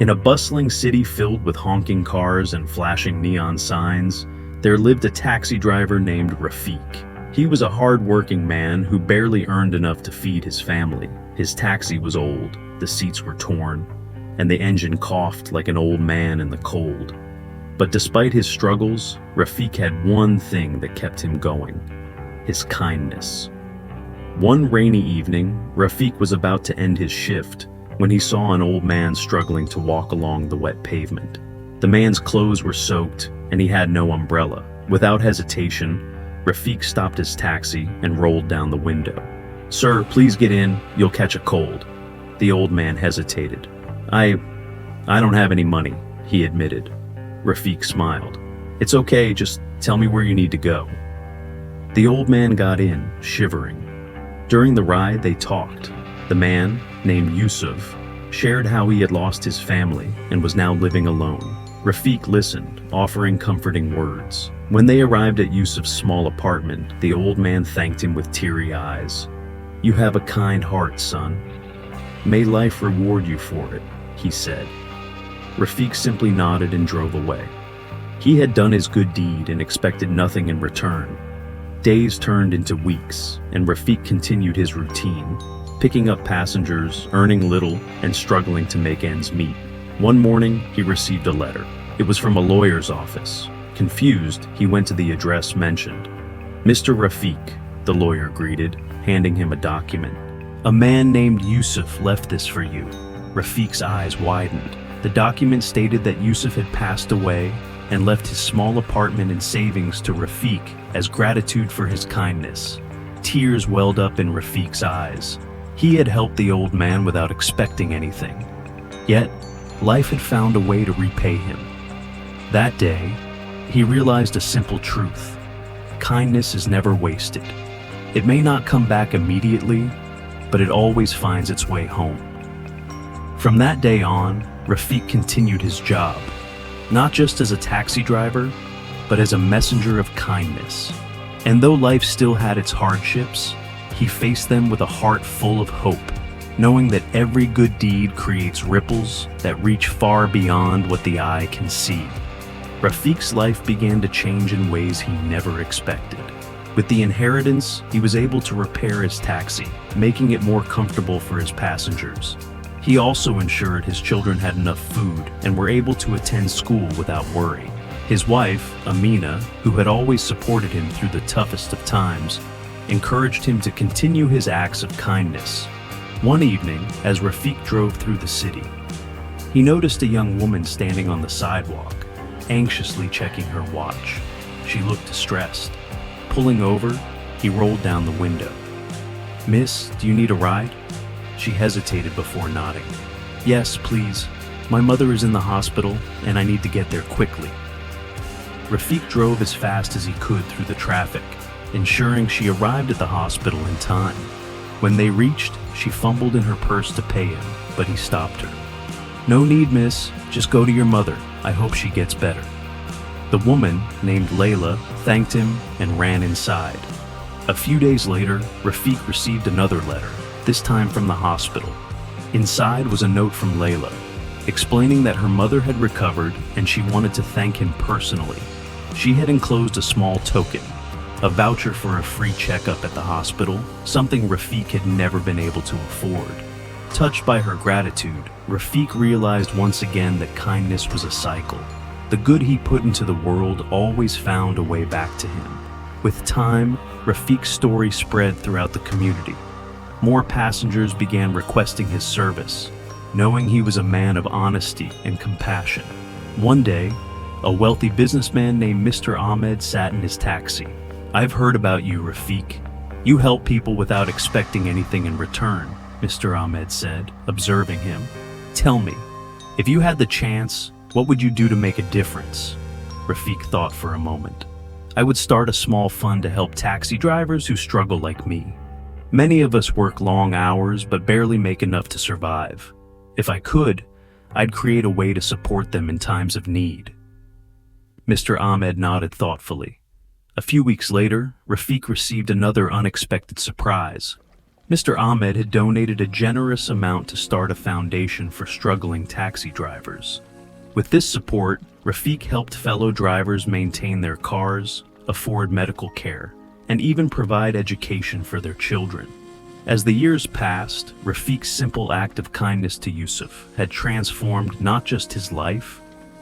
In a bustling city filled with honking cars and flashing neon signs, there lived a taxi driver named Rafik. He was a hard-working man who barely earned enough to feed his family. His taxi was old, the seats were torn, and the engine coughed like an old man in the cold. But despite his struggles, Rafik had one thing that kept him going: his kindness. One rainy evening, Rafik was about to end his shift when he saw an old man struggling to walk along the wet pavement. The man's clothes were soaked, and he had no umbrella. Without hesitation, Rafik stopped his taxi and rolled down the window. "Sir, please get in, you'll catch a cold." The old man hesitated. I don't have any money," he admitted. Rafik smiled. "It's okay, just tell me where you need to go." The old man got in, shivering. During the ride, they talked. The man, named Yusuf, shared how he had lost his family and was now living alone. Rafik listened, offering comforting words. When they arrived at Yusuf's small apartment, the old man thanked him with teary eyes. "You have a kind heart, son. May life reward you for it," he said. Rafik simply nodded and drove away. He had done his good deed and expected nothing in return. Days turned into weeks, and Rafik continued his routine, picking up passengers, earning little, and struggling to make ends meet. One morning, he received a letter. It was from a lawyer's office. Confused, he went to the address mentioned. "Mr. Rafik," the lawyer greeted, handing him a document. "A man named Yusuf left this for you." Rafik's eyes widened. The document stated that Yusuf had passed away and left his small apartment and savings to Rafik as gratitude for his kindness. Tears welled up in Rafik's eyes. He had helped the old man without expecting anything. Yet, life had found a way to repay him. That day, he realized a simple truth: kindness is never wasted. It may not come back immediately, but it always finds its way home. From that day on, Rafik continued his job, not just as a taxi driver, but as a messenger of kindness. And though life still had its hardships, he faced them with a heart full of hope, knowing that every good deed creates ripples that reach far beyond what the eye can see. Rafik's life began to change in ways he never expected. With the inheritance, he was able to repair his taxi, making it more comfortable for his passengers. He also ensured his children had enough food and were able to attend school without worry. His wife, Amina, who had always supported him through the toughest of times, encouraged him to continue his acts of kindness. One evening, as Rafik drove through the city, he noticed a young woman standing on the sidewalk, anxiously checking her watch. She looked distressed. Pulling over, he rolled down the window. "Miss, do you need a ride?" She hesitated before nodding. "Yes, please. My mother is in the hospital, and I need to get there quickly." Rafik drove as fast as he could through the traffic, ensuring she arrived at the hospital in time. When they reached, she fumbled in her purse to pay him, but he stopped her. "No need, miss. Just go to your mother. I hope she gets better." The woman, named Layla, thanked him and ran inside. A few days later, Rafik received another letter, this time from the hospital. Inside was a note from Layla, explaining that her mother had recovered and she wanted to thank him personally. She had enclosed a small token, a voucher for a free checkup at the hospital, something Rafik had never been able to afford. Touched by her gratitude, Rafik realized once again that kindness was a cycle. The good he put into the world always found a way back to him. With time, Rafik's story spread throughout the community. More passengers began requesting his service, knowing he was a man of honesty and compassion. One day, a wealthy businessman named Mr. Ahmed sat in his taxi. "I've heard about you, Rafik. You help people without expecting anything in return," Mr. Ahmed said, observing him. "Tell me, if you had the chance, what would you do to make a difference?" Rafik thought for a moment. "I would start a small fund to help taxi drivers who struggle like me. Many of us work long hours but barely make enough to survive. If I could, I'd create a way to support them in times of need." Mr. Ahmed nodded thoughtfully. A few weeks later, Rafik received another unexpected surprise. Mr. Ahmed had donated a generous amount to start a foundation for struggling taxi drivers. With this support, Rafiq helped fellow drivers maintain their cars, afford medical care, and even provide education for their children. As the years passed, Rafiq's simple act of kindness to Yusuf had transformed not just his life,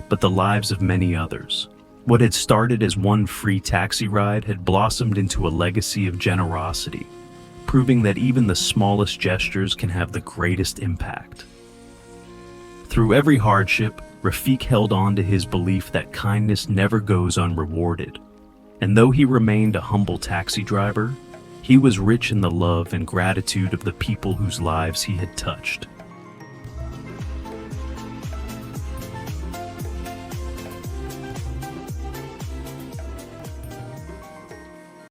but the lives of many others. What had started as one free taxi ride had blossomed into a legacy of generosity, proving that even the smallest gestures can have the greatest impact. Through every hardship, Rafiq held on to his belief that kindness never goes unrewarded. And though he remained a humble taxi driver, he was rich in the love and gratitude of the people whose lives he had touched.